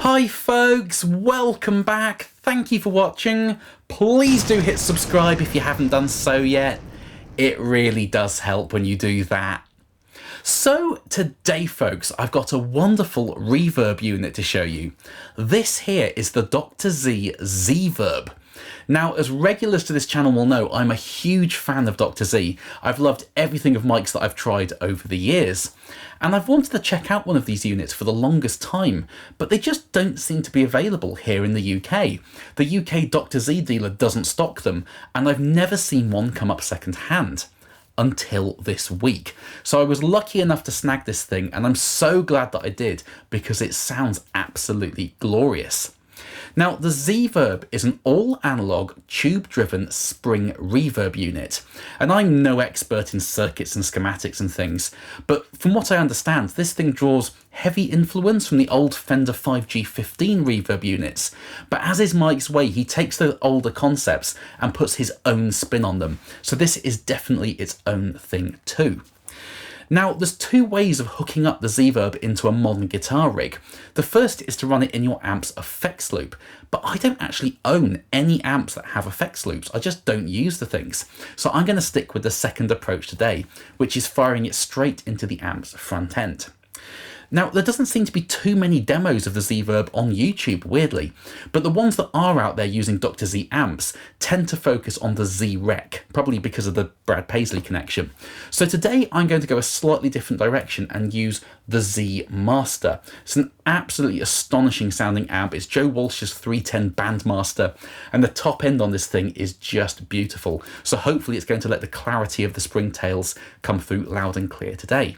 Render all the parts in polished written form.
Hi folks, welcome back. Thank you for watching. Please do hit subscribe if you haven't done so yet. It really does help when you do that. So today folks, I've got a wonderful reverb unit to show you. This here is the Dr Z Z-Verb. Now, as regulars to this channel will know, I'm a huge fan of Dr. Z. I've loved everything of Mike's that I've tried over the years. And I've wanted to check out one of these units for the longest time, but they just don't seem to be available here in the UK. The UK Dr. Z dealer doesn't stock them, and I've never seen one come up second hand. Until this week. So I was lucky enough to snag this thing, and I'm so glad that I did because it sounds absolutely glorious. Now, the Z-Verb is an all-analog, tube-driven spring reverb unit, and I'm no expert in circuits and schematics and things, but from what I understand, this thing draws heavy influence from the old Fender 5G15 reverb units, but as is Mike's way, he takes the older concepts and puts his own spin on them, so this is definitely its own thing too. Now, there's two ways of hooking up the Z-Verb into a modern guitar rig. The first is to run it in your amp's effects loop, but I don't actually own any amps that have effects loops. I just don't use the things. So I'm going to stick with the second approach today, which is firing it straight into the amp's front end. Now, there doesn't seem to be too many demos of the Z-Verb on YouTube, weirdly, but the ones that are out there using Dr. Z amps tend to focus on the Z-Rec, probably because of the Brad Paisley connection. So today I'm going to go a slightly different direction and use the Z-Master. It's an absolutely astonishing sounding amp. It's Joe Walsh's 310 Bandmaster, and the top end on this thing is just beautiful. So hopefully it's going to let the clarity of the springtails come through loud and clear today.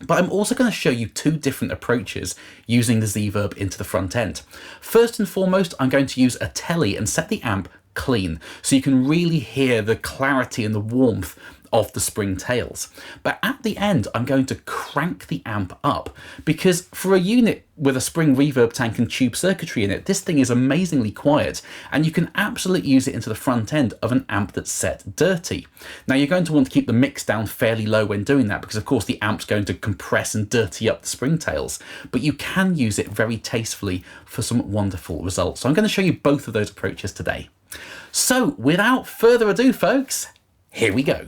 But I'm also going to show you two different approaches using the Z-Verb into the front end. First and foremost, I'm going to use a telly and set the amp clean, so you can really hear the clarity and the warmth of the spring tails. But at the end, I'm going to crank the amp up, because for a unit with a spring reverb tank and tube circuitry in it, this thing is amazingly quiet, and you can absolutely use it into the front end of an amp that's set dirty. Now, you're going to want to keep the mix down fairly low when doing that, because of course the amp's going to compress and dirty up the spring tails, but you can use it very tastefully for some wonderful results. So I'm going to show you both of those approaches today. So without further ado, folks, here we go.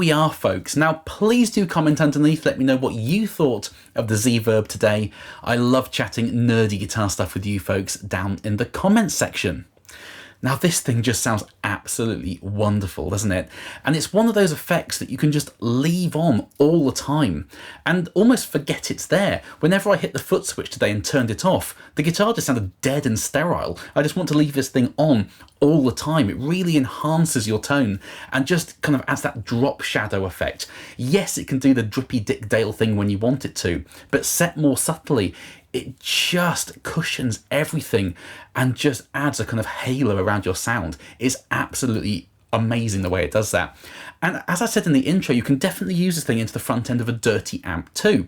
we are, folks. Now, please do comment underneath. Let me know what you thought of the Z-Verb today. I love chatting nerdy guitar stuff with you folks down in the comments section. Now, this thing just sounds absolutely wonderful, doesn't it? And it's one of those effects that you can just leave on all the time and almost forget it's there. Whenever I hit the foot switch today and turned it off, the guitar just sounded dead and sterile. I just want to leave this thing on all the time. It really enhances your tone and just kind of adds that drop shadow effect. Yes, it can do the drippy Dick Dale thing when you want it to, but set more subtly, it just cushions everything and just adds a kind of halo around your sound. It's absolutely amazing the way it does that. And as I said in the intro, you can definitely use this thing into the front end of a dirty amp too.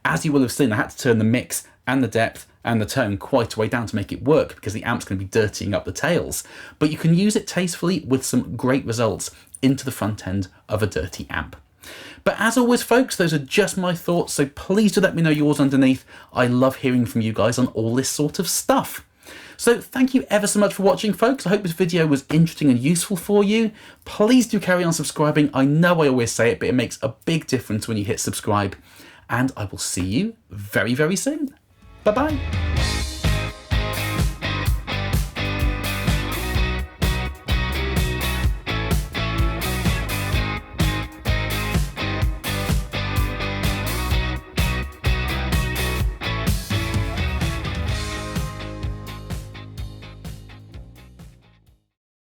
As you will have seen, I had to turn the mix and the depth and the tone quite a way down to make it work because the amp's going to be dirtying up the tails. But you can use it tastefully with some great results into the front end of a dirty amp. But as always, folks, those are just my thoughts, so please do let me know yours underneath. I love hearing from you guys on all this sort of stuff. So thank you ever so much for watching, folks. I hope this video was interesting and useful for you. Please do carry on subscribing. I know I always say it, but it makes a big difference when you hit subscribe. And I will see you very, very soon. Bye-bye.